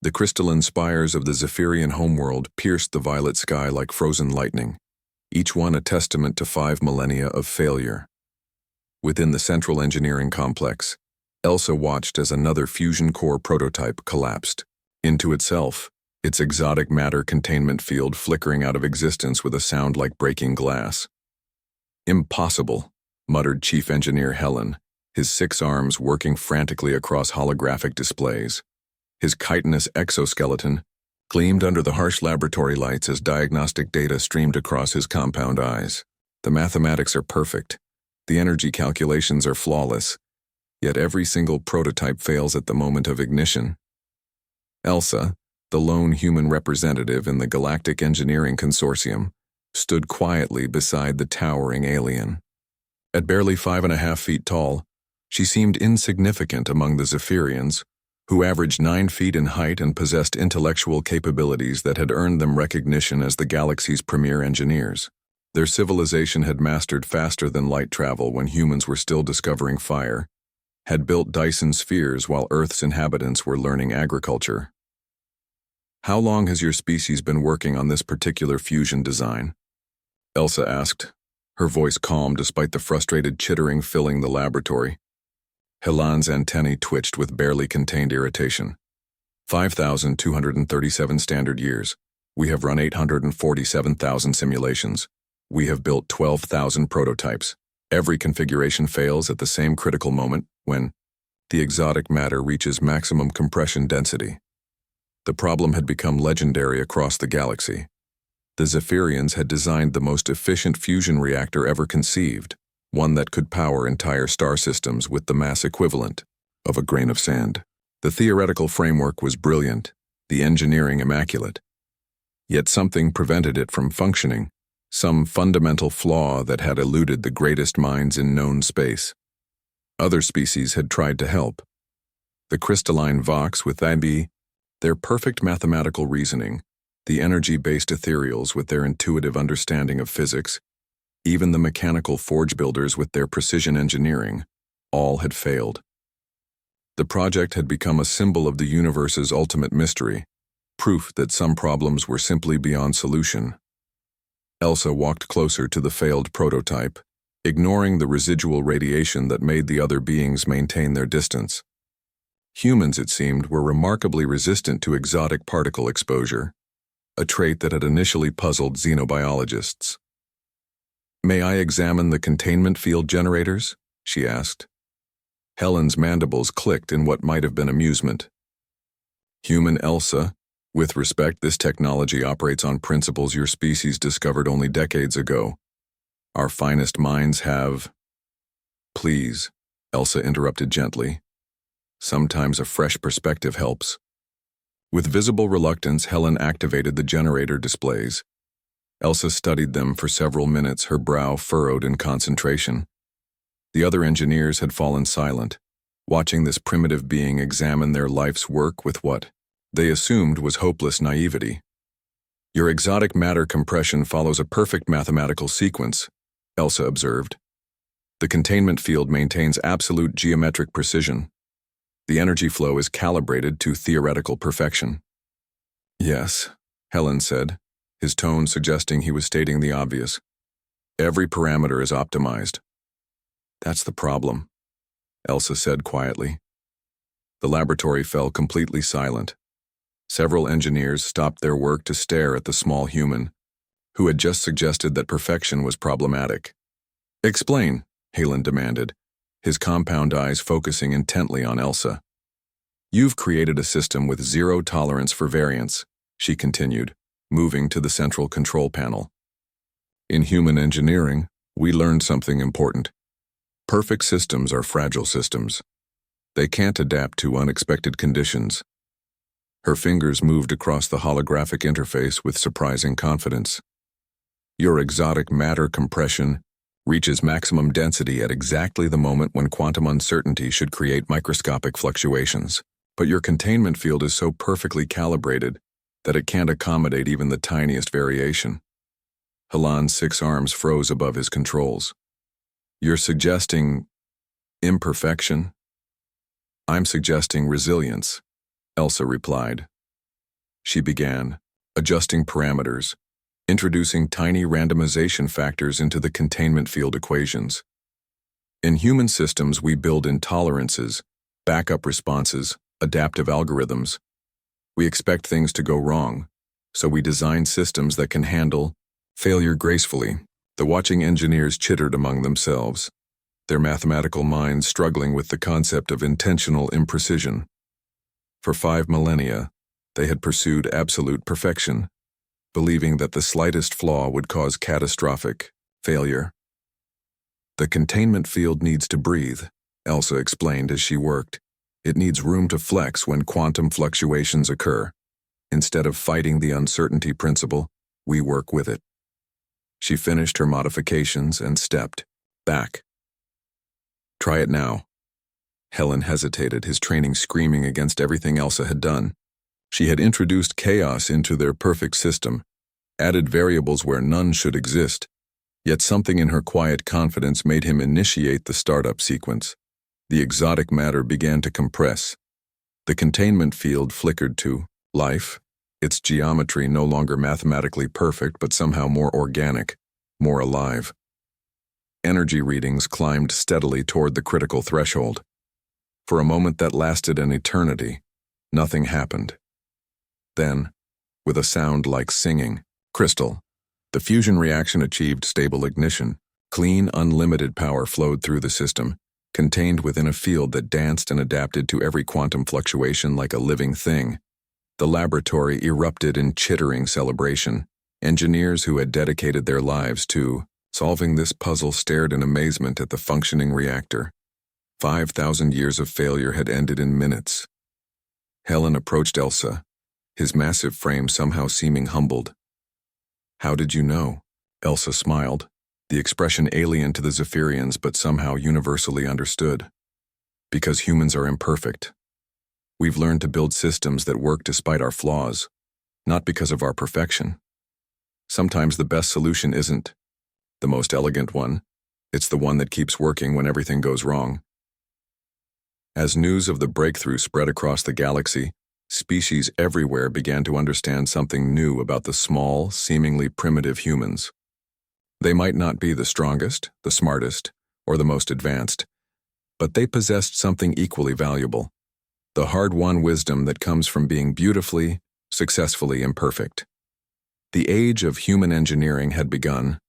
The crystalline spires of the Zephyrian homeworld pierced the violet sky like frozen lightning, each one a testament to 5 millennia of failure. Within the central engineering complex, Elsa watched as another fusion core prototype collapsed into itself, its exotic matter containment field flickering out of existence with a sound like breaking glass. "Impossible," muttered Chief Engineer Helen, his 6 arms working frantically across holographic displays. His chitinous exoskeleton gleamed under the harsh laboratory lights as diagnostic data streamed across his compound eyes. The mathematics are perfect. The energy calculations are flawless. Yet every single prototype fails at the moment of ignition. Elsa, the lone human representative in the Galactic Engineering Consortium, stood quietly beside the towering alien. At barely 5.5 feet tall, she seemed insignificant among the Zephyrians, who averaged 9 feet in height and possessed intellectual capabilities that had earned them recognition as the galaxy's premier engineers. Their civilization had mastered faster than light travel when humans were still discovering fire, had built Dyson spheres while Earth's inhabitants were learning agriculture. "How long has your species been working on this particular fusion design?" Elsa asked, her voice calm despite the frustrated chittering filling the laboratory. Helen's antennae twitched with barely contained irritation. 5,237 standard years. We have run 847,000 simulations. We have built 12,000 prototypes. Every configuration fails at the same critical moment when the exotic matter reaches maximum compression density. The problem had become legendary across the galaxy. The Zephyrians had designed the most efficient fusion reactor ever conceived, one that could power entire star systems with the mass equivalent of a grain of sand. The theoretical framework was brilliant, the engineering immaculate. Yet something prevented it from functioning, some fundamental flaw that had eluded the greatest minds in known space. Other species had tried to help. The crystalline Vox with their perfect mathematical reasoning, the energy-based ethereals with their intuitive understanding of physics, even the mechanical forge builders with their precision engineering, all had failed. The project had become a symbol of the universe's ultimate mystery, proof that some problems were simply beyond solution. Elsa walked closer to the failed prototype, ignoring the residual radiation that made the other beings maintain their distance. Humans, it seemed, were remarkably resistant to exotic particle exposure, a trait that had initially puzzled xenobiologists. "May I examine the containment field generators?" she asked. Helen's mandibles clicked in what might have been amusement. "Human Elsa, with respect, this technology operates on principles your species discovered only decades ago. Our finest minds have—" "Please," Elsa interrupted gently. "Sometimes a fresh perspective helps." With visible reluctance, Helen activated the generator displays. Elsa studied them for several minutes, her brow furrowed in concentration. The other engineers had fallen silent, watching this primitive being examine their life's work with what they assumed was hopeless naivety. "Your exotic matter compression follows a perfect mathematical sequence," Elsa observed. "The containment field maintains absolute geometric precision. The energy flow is calibrated to theoretical perfection." "Yes," Helen said, his tone suggesting he was stating the obvious. "Every parameter is optimized." "That's the problem," Elsa said quietly. The laboratory fell completely silent. Several engineers stopped their work to stare at the small human, who had just suggested that perfection was problematic. "Explain," Helen demanded, his compound eyes focusing intently on Elsa. "You've created a system with zero tolerance for variance," she continued, moving to the central control panel. "In human engineering, we learned something important. Perfect systems are fragile systems. They can't adapt to unexpected conditions." Her fingers moved across the holographic interface with surprising confidence. "Your exotic matter compression reaches maximum density at exactly the moment when quantum uncertainty should create microscopic fluctuations. But your containment field is so perfectly calibrated that it can't accommodate even the tiniest variation." Helen's 6 arms froze above his controls. "You're suggesting imperfection?" "I'm suggesting resilience," Elsa replied, She began, adjusting parameters, introducing tiny randomization factors into the containment field equations. In human systems, we build intolerances, backup responses, adaptive algorithms. We expect things to go wrong, so we design systems that can handle failure gracefully. The watching engineers chittered among themselves, their mathematical minds struggling with the concept of intentional imprecision. For 5 millennia, they had pursued absolute perfection, believing that the slightest flaw would cause catastrophic failure. The containment field needs to breathe, Elsa explained as she worked. It needs room to flex when quantum fluctuations occur. Instead of fighting the uncertainty principle, we work with it. She finished her modifications and stepped back. Try it now. Helen hesitated, his training screaming against everything Elsa had done. She had introduced chaos into their perfect system, added variables where none should exist, yet something in her quiet confidence made him initiate the startup sequence. The exotic matter began to compress. The containment field flickered to life, its geometry no longer mathematically perfect but somehow more organic, more alive. Energy readings climbed steadily toward the critical threshold. For a moment that lasted an eternity, nothing happened. Then, with a sound like singing, crystal, the fusion reaction achieved stable ignition. Clean, unlimited power flowed through the system, contained within a field that danced and adapted to every quantum fluctuation like a living thing. The laboratory erupted in chittering celebration. Engineers who had dedicated their lives to solving this puzzle stared in amazement at the functioning reactor. 5,000 years of failure had ended in minutes. Helen approached Elsa, his massive frame somehow seeming humbled. "How did you know?" Elsa smiled, the expression alien to the Zephyrians but somehow universally understood. "Because humans are imperfect. We've learned to build systems that work despite our flaws, not because of our perfection. Sometimes the best solution isn't the most elegant one. It's the one that keeps working when everything goes wrong." As news of the breakthrough spread across the galaxy, species everywhere began to understand something new about the small, seemingly primitive humans. They might not be the strongest, the smartest, or the most advanced, but they possessed something equally valuable: the hard-won wisdom that comes from being beautifully, successfully imperfect. The age of human engineering had begun,